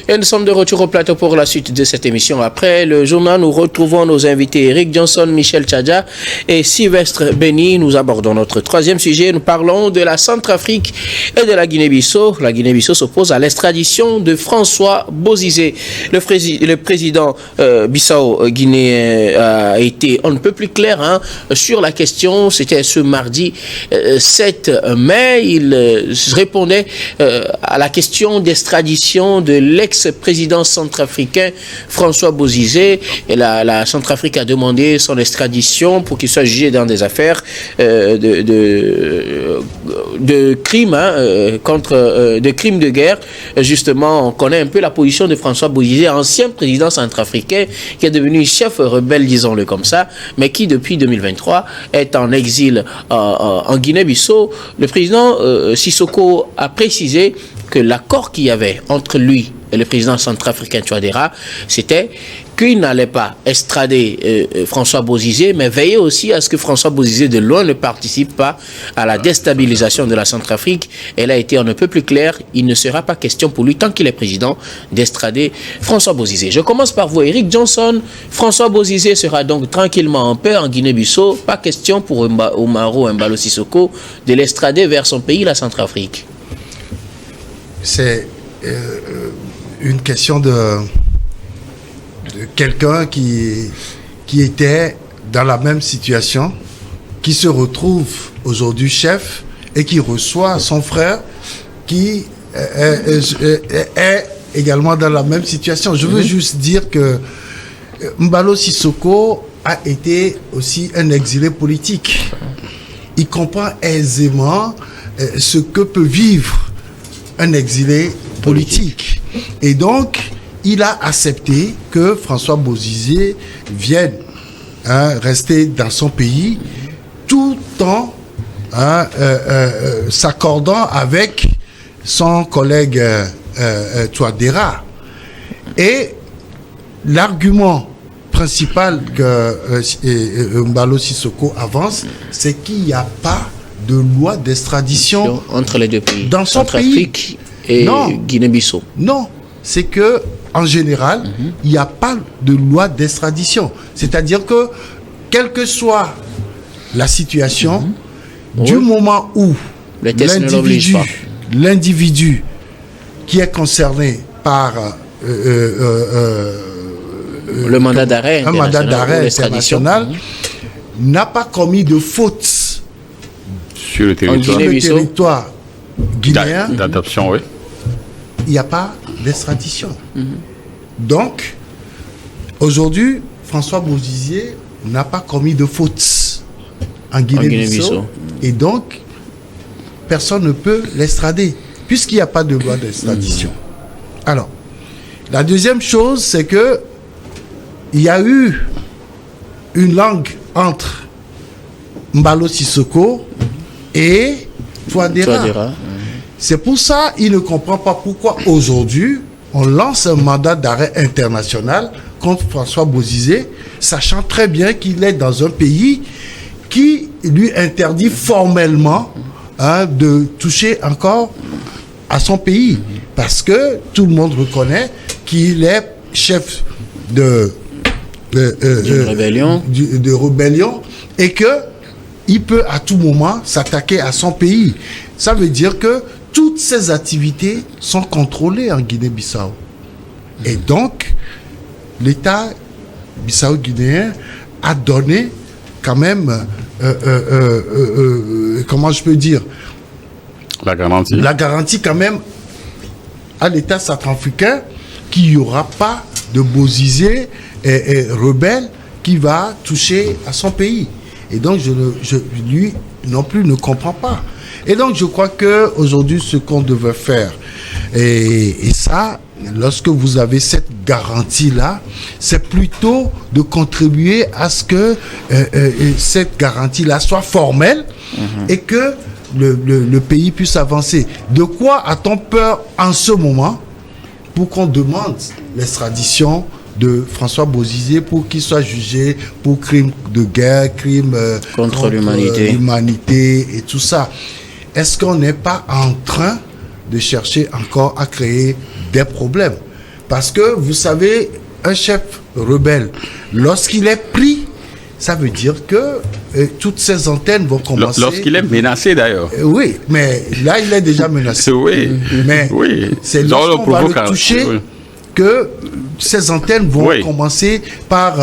Et nous sommes de retour au plateau pour la suite de cette émission. Après le journal, nous retrouvons nos invités Eric Johnson, Michel Tchadja et Sylvestre Béni. Nous abordons notre troisième sujet. Nous parlons de la Centrafrique et de la Guinée-Bissau. La Guinée-Bissau s'oppose à l'extradition de François Bozizé. Le président bissau-guinéen a été on ne peut plus clair sur la question. C'était ce mardi 7 mai. Il répondait à la question d'extradition de l'ex-président centrafricain François Bozizé. Et la Centrafrique a demandé son extradition pour qu'il soit jugé dans des affaires de crimes de crimes de guerre. Justement, on connaît un peu la position de François Bozizé, ancien président centrafricain qui est devenu chef rebelle, disons-le comme ça, mais qui depuis 2023 est en exil en Guinée-Bissau. Le président Sissoko a précisé que l'accord qu'il y avait entre lui et le président centrafricain Touadéra, c'était qu'il n'allait pas extrader François Bozizé, mais veiller aussi à ce que François Bozizé de loin ne participe pas à la déstabilisation de la Centrafrique. Elle a été un peu plus claire, il ne sera pas question pour lui, tant qu'il est président, d'extrader François Bozizé. Je commence par vous, Eric Johnson. François Bozizé sera donc tranquillement en paix en Guinée-Bissau. Pas question pour Umaro Embalo Sissoko de l'extrader vers son pays, la Centrafrique. C'est une question de quelqu'un qui était dans la même situation, qui se retrouve aujourd'hui chef et qui reçoit son frère qui est également dans la même situation. Je veux juste dire que Embalo Sissoko a été aussi un exilé politique. Il comprend aisément ce que peut vivre un exilé politique. Et donc, il a accepté que François Bozizé vienne rester dans son pays tout en s'accordant avec son collègue Touadéra. Et l'argument principal que Embalo Sissoko avance, c'est qu'il n'y a pas de loi d'extradition entre les deux pays, dans son pays et Guinée-Bissau. Non, c'est que en général, il n'y a pas de loi d'extradition. C'est-à-dire que, quelle que soit la situation, du moment où l'individu qui est concerné par le mandat d'arrêt international n'a pas commis de faute sur le territoire guinéen, d'adoption, oui. Il n'y a pas d'extradition. Donc, aujourd'hui, François Bozizé n'a pas commis de faute en Guinée-Bissau. Et donc, personne ne peut l'extrader, puisqu'il n'y a pas de loi d'extradition. Alors, la deuxième chose, c'est que il y a eu une langue entre Embalo Sissoko et Touadéra. C'est pour ça qu'il ne comprend pas pourquoi aujourd'hui on lance un mandat d'arrêt international contre François Bozizé, sachant très bien qu'il est dans un pays qui lui interdit formellement de toucher encore à son pays. Parce que tout le monde reconnaît qu'il est chef de rébellion et qu'il peut à tout moment s'attaquer à son pays. Ça veut dire que toutes ces activités sont contrôlées en Guinée-Bissau. Et donc, l'État bissau-guinéen a donné quand même, comment je peux dire, la garantie quand même à l'État centrafricain qu'il n'y aura pas de Bozizé et rebelle qui va toucher à son pays. Et donc, lui non plus ne comprend pas. Et donc, je crois qu'aujourd'hui, ce qu'on devait faire, et ça, lorsque vous avez cette garantie-là, c'est plutôt de contribuer à ce que cette garantie-là soit formelle et que le pays puisse avancer. De quoi a-t-on peur en ce moment pour qu'on demande l'extradition de François Bozizé pour qu'il soit jugé pour crimes de guerre, crimes contre l'humanité et tout ça? Est-ce qu'on n'est pas en train de chercher encore à créer des problèmes? Parce que, vous savez, un chef rebelle, lorsqu'il est pris, ça veut dire que toutes ces antennes vont commencer... Lorsqu'il est menacé, d'ailleurs. Oui, mais là, il est déjà menacé. Oui. Mais c'est lorsqu'on va le toucher que ces antennes vont commencer par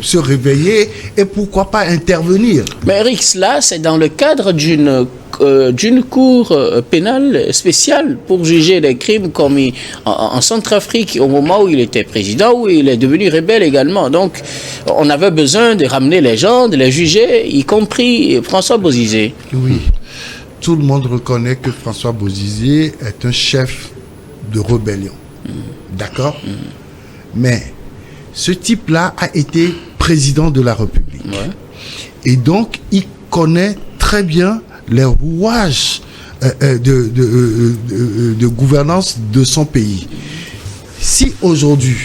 se réveiller et pourquoi pas intervenir. Mais Eric, là, c'est dans le cadre d'une cour pénale spéciale pour juger les crimes commis en Centrafrique au moment où il était président, où il est devenu rebelle également. Donc, on avait besoin de ramener les gens, de les juger, y compris François Bozizé. Oui, tout le monde reconnaît que François Bozizé est un chef de rébellion. D'accord? Mais ce type-là a été président de la République. Et donc, il connaît très bien les rouages de gouvernance de son pays. Si aujourd'hui,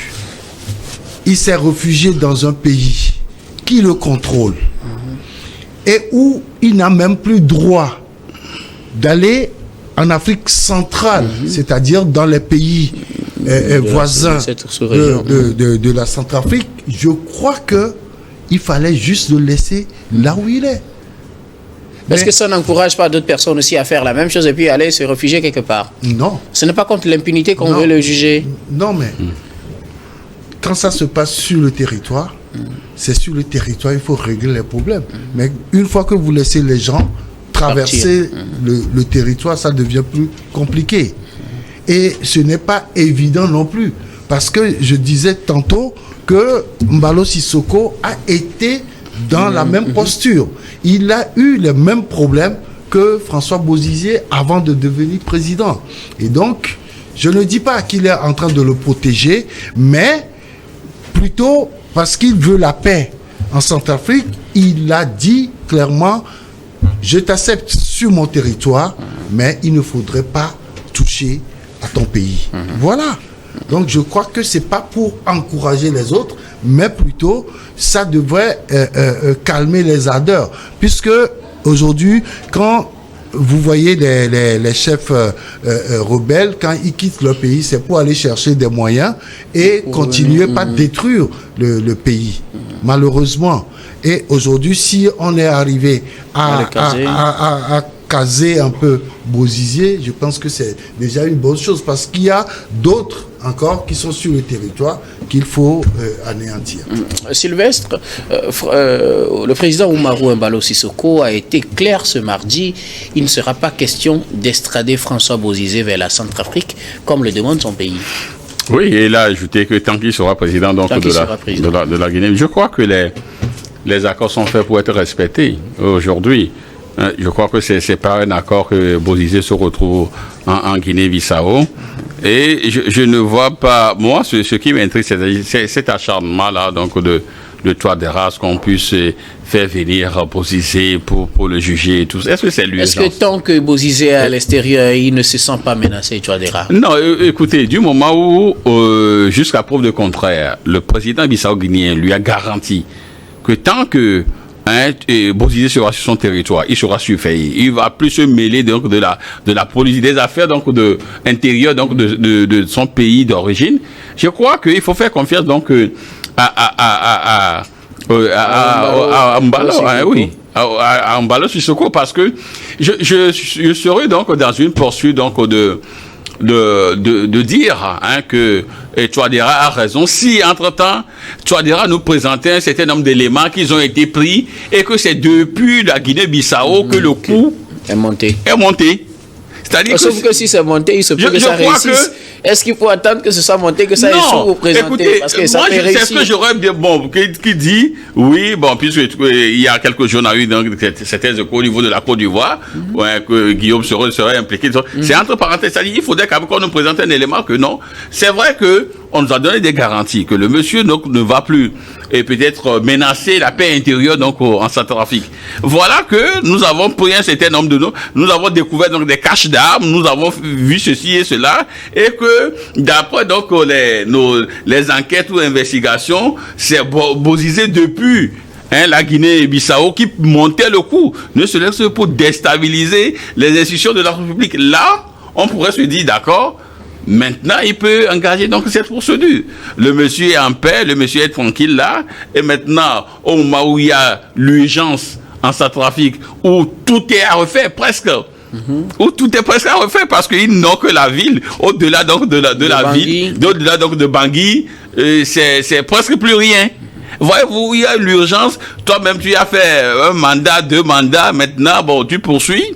il s'est réfugié dans un pays qui le contrôle et où il n'a même plus droit d'aller en Afrique centrale, c'est-à-dire dans les pays voisins de la Centrafrique, je crois qu'il fallait juste le laisser là où il est. Est-ce que ça n'encourage pas d'autres personnes aussi à faire la même chose et puis aller se réfugier quelque part? Non. Ce n'est pas contre l'impunité qu'on veut le juger. Non, mais quand ça se passe sur le territoire, c'est sur le territoire, il faut régler les problèmes. Mais une fois que vous laissez les gens traverser le territoire, ça devient plus compliqué. Et ce n'est pas évident non plus. Parce que je disais tantôt que Mbalo Sissoko a été dans la même posture. Il a eu les mêmes problèmes que François Bozizé avant de devenir président. Et donc, je ne dis pas qu'il est en train de le protéger, mais plutôt parce qu'il veut la paix en Centrafrique, il a dit clairement: je t'accepte sur mon territoire, mais il ne faudrait pas toucher à ton pays. Voilà. Donc je crois que c'est pas pour encourager les autres, mais plutôt ça devrait calmer les ardeurs. Puisque aujourd'hui, quand vous voyez les chefs rebelles, quand ils quittent leur pays, c'est pour aller chercher des moyens et continuer par détruire le pays. Malheureusement. Et aujourd'hui, si on est arrivé à caser un peu Bozizé, je pense que c'est déjà une bonne chose, parce qu'il y a d'autres encore qui sont sur le territoire qu'il faut anéantir. Sylvestre, le président Oumarou Mbalo Sissoko a été clair ce mardi: il ne sera pas question d'extrader François Bozizé vers la Centrafrique comme le demande son pays. Oui, et il a ajouté que tant qu'il sera président de la Guinée, je crois que les accords sont faits pour être respectés. Aujourd'hui, je crois que c'est par un accord que Bozizé se retrouve en Guinée-Bissau. Et je ne vois pas... Moi, ce qui m'intrigue, c'est cet acharnement-là, donc de Touadéra, qu'on puisse faire venir Bozizé pour le juger et tout. Est-ce que c'est l'urgence? Est-ce que tant que Bozizé est à l'extérieur, il ne se sent pas menacé, Touadéra? Non, écoutez, du moment où, jusqu'à preuve de contraire, le président bissau-guinéen lui a garanti que tant que Bozizé sera sur son territoire, il sera surveillé. Il va plus se mêler donc de la politique, des affaires donc intérieures donc de son pays d'origine. Je crois qu'il faut faire confiance donc à Mbalo, à Mbalo Sissoko, parce que je serai donc dans une poursuite donc de dire que Touadéra a raison. Si entre-temps Touadéra nous présentait un certain nombre d'éléments qui ont été pris et que c'est depuis la Guinée-Bissau que le coup est monté. C'est-à-dire sauf que si c'est monté, il se peut que ça réussisse. Est-ce qu'il faut attendre que ce soit monté, que ça échoue ou présenté? Écoutez, parce que ça peut réussir. C'est ce que j'aurais dit, qui dit, oui, il y a quelques jours, on a eu donc certains échos au niveau de la Côte d'Ivoire, que Guillaume serait impliqué. C'est entre parenthèses, c'est-à-dire il faudrait qu'on nous présente un élément que non. C'est vrai qu'on nous a donné des garanties, que le monsieur donc ne va plus et peut-être menacer la paix intérieure donc en Centrafrique. Voilà que nous avons pris un certain nombre de nous avons découvert donc des caches d'armes, nous avons vu ceci et cela, et que d'après donc les enquêtes ou investigations, c'est Bozizé depuis la Guinée-Bissau qui montait le coup, ne serait-ce que pour déstabiliser les institutions de la République. Là, on pourrait se dire d'accord, Maintenant, il peut engager donc cette procédure. Le monsieur est en paix, le monsieur est tranquille là, et maintenant, au moment où il y a l'urgence en Centrafrique, où tout est à refaire presque, où tout est presque à refaire, parce qu'ils n'ont que la ville, au-delà donc de la ville, au-delà donc de Bangui, c'est presque plus rien. Voyez-vous, il y a l'urgence, toi-même tu as fait un mandat, 2 mandats, maintenant, bon, tu poursuis.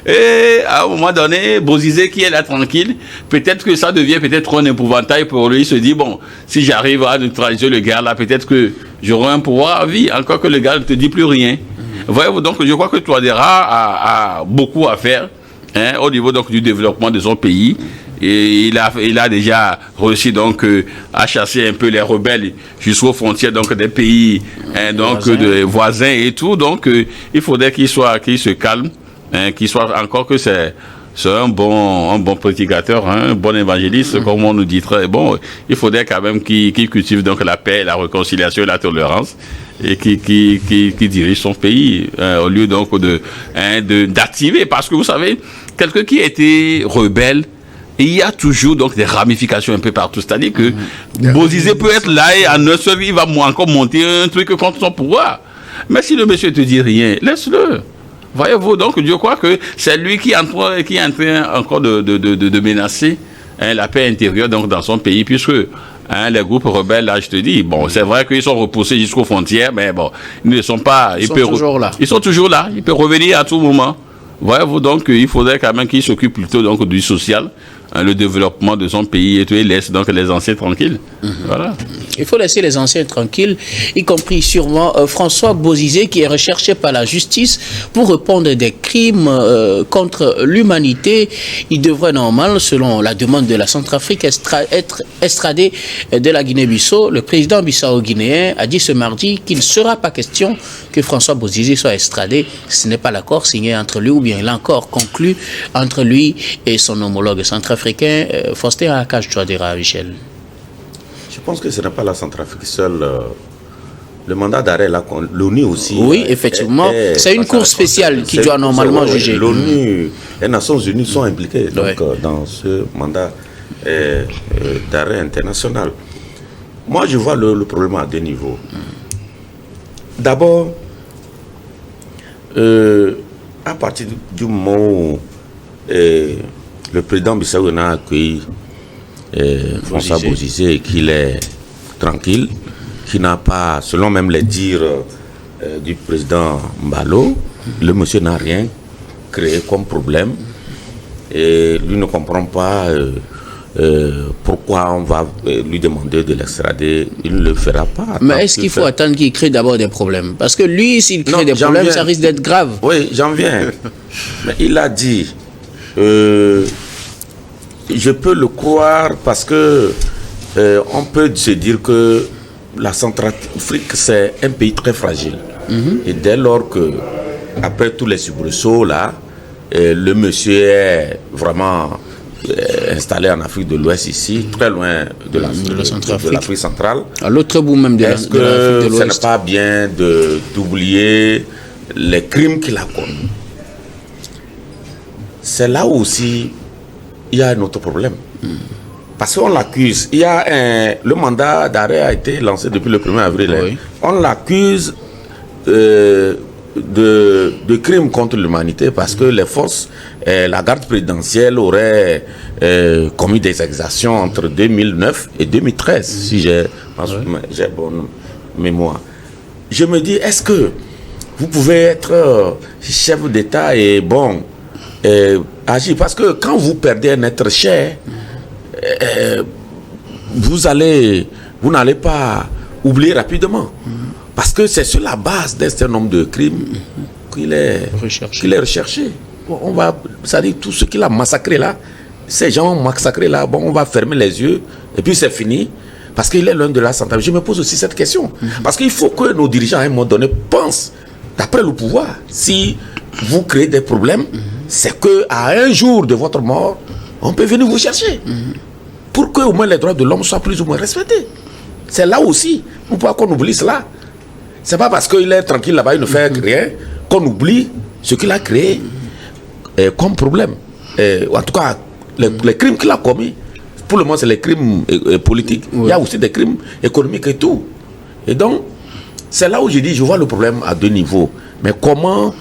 Et à un moment donné, Bozizé qui est là tranquille, peut-être que ça devient peut-être un épouvantail pour lui. Il se dit, bon, si j'arrive à neutraliser le gars là, peut-être que j'aurai un pouvoir à vie, encore que le gars ne te dit plus rien. Voyez-vous, donc je crois que Touadéra a beaucoup à faire au niveau donc du développement de son pays. Et il a déjà réussi donc à chasser un peu les rebelles jusqu'aux frontières donc des pays donc des voisins et tout. Donc il faudrait qu'il se calme, qu'il soit encore que c'est un bon prédicateur, un bon évangéliste, comme on nous dit très bon. Il faudrait quand même qu'il cultive donc la paix, la réconciliation et la tolérance, et qui dirige son pays au lieu donc d'activer, parce que vous savez, quelqu'un qui a été rebelle, il y a toujours donc des ramifications un peu partout. C'est-à-dire que Bozizé peut être là et en un seul, il va encore monter un truc contre son pouvoir. Mais si le monsieur ne te dit rien, laisse-le. Voyez-vous, donc je crois que c'est lui qui est en train encore de menacer la paix intérieure donc dans son pays, puisque les groupes rebelles, là, je te dis, bon, c'est vrai qu'ils sont repoussés jusqu'aux frontières, mais bon, ils ne sont pas... Ils sont toujours là. Ils sont toujours là. Ils peuvent revenir à tout moment. Voyez-vous, donc il faudrait quand même qu'il s'occupe plutôt donc du social, le développement de son pays, et tout, et laisse donc les anciens tranquilles. Voilà. Il faut laisser les anciens tranquilles, y compris sûrement François Bozizé, qui est recherché par la justice pour répondre des crimes contre l'humanité. Il devrait normalement, selon la demande de la Centrafrique, être extradé de la Guinée-Bissau. Le président bissau-guinéen a dit ce mardi qu'il ne sera pas question que François Bozizé soit extradé. Ce n'est pas l'accord signé entre lui, ou bien il a encore conclu entre lui et son homologue centrafricain, Faustin Akash Touadéra, Michel. Je pense que ce n'est pas la Centrafrique seule. Le mandat d'arrêt, l'ONU aussi. Oui, effectivement. C'est une cour spéciale qui doit normalement juger. L'ONU, les Nations Unies sont impliquées donc, dans ce mandat d'arrêt international. Moi, je vois le problème à 2 niveaux. D'abord, à partir du moment où le président Bissau a accueilli François Bozizé et qu'il est tranquille, qui n'a pas, selon même les dires du président Mbalo, le monsieur n'a rien créé comme problème et lui ne comprend pas pourquoi on va lui demander de l'extrader. Il ne le fera pas. Mais est-ce qu'il faut attendre qu'il crée d'abord des problèmes? Parce que lui, s'il crée des problèmes, ça risque d'être grave. Oui, j'en viens. Mais il a dit... je peux le croire parce que on peut se dire que la Centrafrique c'est un pays très fragile. Et dès lors que, après tous les soubresauts là, le monsieur est vraiment installé en Afrique de l'Ouest ici, très loin de l'Afrique centrale. À l'autre bout même de l'Afrique de l'Ouest. Est-ce que ce n'est pas bien d'oublier les crimes qu'il a commis? C'est là aussi il y a un autre problème. Parce qu'on l'accuse. Le mandat d'arrêt a été lancé depuis le 1er avril. Oui. On l'accuse de crimes contre l'humanité parce que les forces, la garde présidentielle aurait commis des exactions entre 2009 et 2013, si j'ai bonne mémoire. Je me dis, est-ce que vous pouvez être chef d'État et bon... agir, parce que quand vous perdez un être cher, vous n'allez pas oublier rapidement, parce que c'est sur la base d'un certain nombre de crimes qu'il est recherché. On va, c'est-à-dire tout ce qu'il a massacré là, ces gens ont massacré là, bon, on va fermer les yeux et puis c'est fini, parce qu'il est l'un de la centrale. Je me pose aussi cette question, parce qu'il faut que nos dirigeants à un moment donné pensent d'après le pouvoir. Si vous créez des problèmes, c'est qu'à un jour de votre mort, on peut venir vous chercher. Pour que au moins les droits de l'homme soient plus ou moins respectés. C'est là aussi, on peut pas qu'on oublie cela. C'est pas parce qu'il est tranquille là-bas, il ne fait rien, qu'on oublie ce qu'il a créé comme problème. En tout cas, les crimes qu'il a commis pour le moment, c'est les crimes politiques. Il y a aussi des crimes économiques et tout. Et donc, c'est là où je dis, je vois le problème à 2 niveaux. Mais comment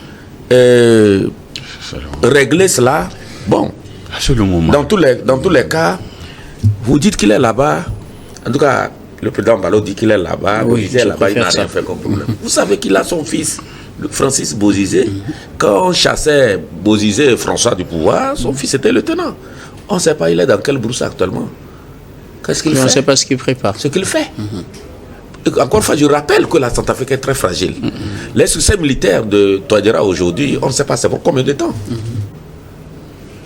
régler cela? Bon, dans tous les cas, vous dites qu'il est là-bas. En tout cas, le président Balo dit qu'il est là-bas. Bozizé est là-bas, il n'a rien fait comme problème. Vous savez qu'il a son fils, Francis Bozizé. Quand on chassait Bozizé et François du pouvoir, son fils était le tenant. On ne sait pas, il est dans quelle brousse actuellement. Qu'est-ce qu'il fait? On ne sait pas ce qu'il prépare. Ce qu'il fait. Encore une fois, je rappelle que la Centrafrique est très fragile. Les succès militaires de Touadéra aujourd'hui, on ne sait pas c'est pour combien de temps.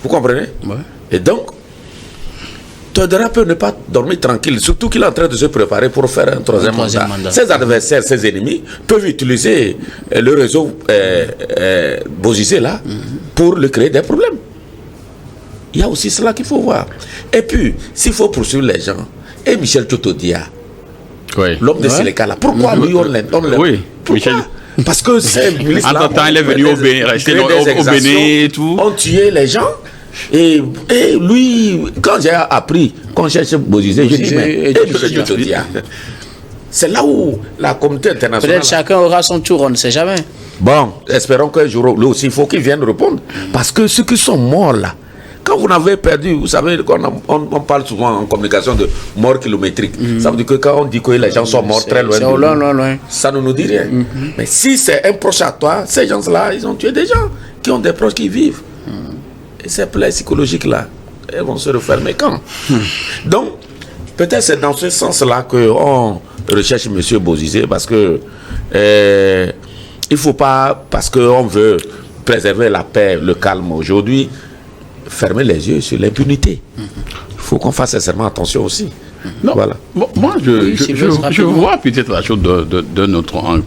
Vous comprenez? Et donc, Touadéra peut ne pas dormir tranquille, surtout qu'il est en train de se préparer pour faire un troisième mandat. Ses adversaires, ses ennemis peuvent utiliser le réseau Bozizé là pour lui créer des problèmes. Il y a aussi cela qu'il faut voir. Et puis, s'il faut poursuivre les gens, et Michel Tchotodia, l'homme de Séléka là, pourquoi lui on l'aime? Oui, Michel. Parce que c'est entre-temps, il est venu au Bénin, resté au Bénin et tout. On tuait les gens. Et lui, quand j'ai appris qu'on cherchait Bozizé, je dis, mais je te dis, c'est là où la communauté internationale... Peut-être chacun aura son tour, on ne sait jamais. Bon, espérons qu'un jour, lui aussi, il faut qu'il vienne répondre. Parce que ceux qui sont morts là, quand vous n'avez perdu, vous savez, on parle souvent en communication de mort kilométrique. Ça veut dire que quand on dit que les gens sont morts très loin de nous, ça ne nous dit rien. Mais si c'est un proche à toi, ces gens-là, ils ont tué des gens qui ont des proches qui vivent. Et ces plaies psychologiques-là, elles vont se refermer quand? Donc, peut-être c'est dans ce sens-là qu'on recherche M. Bozizé, parce que il ne faut pas, parce qu'on veut préserver la paix, le calme aujourd'hui, fermer les yeux sur l'impunité. Il faut qu'on fasse sincèrement attention aussi. Non, voilà. Bon, moi, je vois peut-être la chose de notre angle.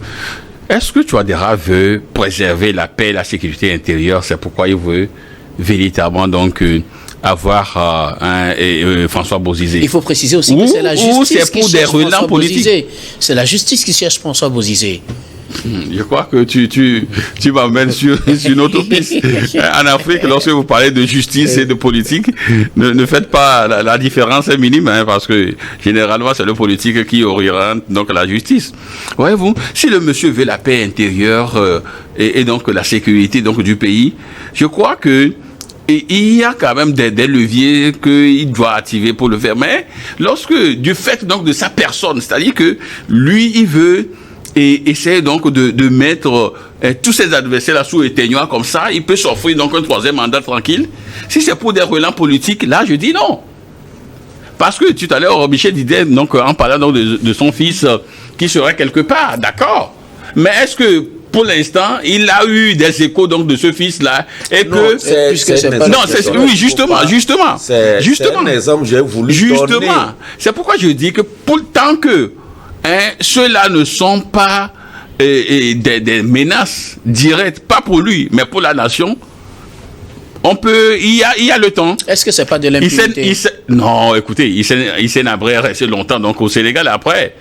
Est-ce que Touadéra veut préserver la paix et la sécurité intérieure? C'est pourquoi il veut véritablement donc avoir François Bozizé. Il faut préciser aussi que c'est la justice qui cherche François Bozizé. C'est la justice qui cherche François Bozizé. Je crois que tu m'amènes sur notre piste. En Afrique, lorsque vous parlez de justice et de politique, ne faites pas la différence est minime, parce que généralement c'est le politique qui oriente donc la justice. Voyez-vous, si le monsieur veut la paix intérieure et donc la sécurité donc du pays, je crois que il y a quand même des leviers qu'il doit activer pour le faire. Mais lorsque, du fait donc de sa personne, c'est-à-dire que lui, il veut et essayer donc de mettre tous ses adversaires là sous éteignoir comme ça, il peut s'offrir donc un troisième mandat tranquille. Si c'est pour des relents politiques, là je dis non. Parce que tout à l'heure, Michel disait donc en parlant donc de son fils qui serait quelque part, d'accord. Mais est-ce que pour l'instant, il a eu des échos donc de ce fils-là et justement. C'est un exemple j'ai voulu donner. C'est pourquoi je dis que pour tant que ceux-là ne sont pas des menaces directes, pas pour lui, mais pour la nation, on peut, il y a le temps. Est-ce que c'est pas de l'impunité? Non, écoutez, il s'est navré resté longtemps donc au Sénégal après.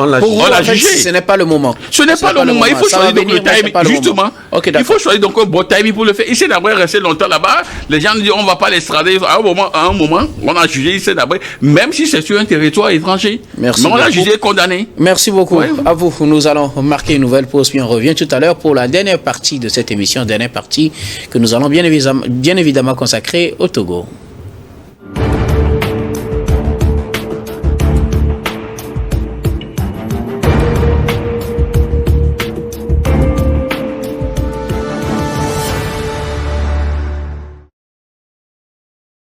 On l'a jugé. Ce n'est pas le moment. Ce n'est pas le moment. Il faut choisir donc le timing. Justement, il faut choisir donc un bon timing pour le faire. Il s'est d'abord resté longtemps là-bas. Les gens disent on ne va pas l'extrader. À un moment, on a jugé, il s'est d'abord, même si c'est sur un territoire étranger. Merci. Mais on l'a jugé condamné. Merci beaucoup. À vous. Nous allons marquer une nouvelle pause, puis on revient tout à l'heure pour la dernière partie de cette émission, dernière partie que nous allons bien évidemment consacrer au Togo.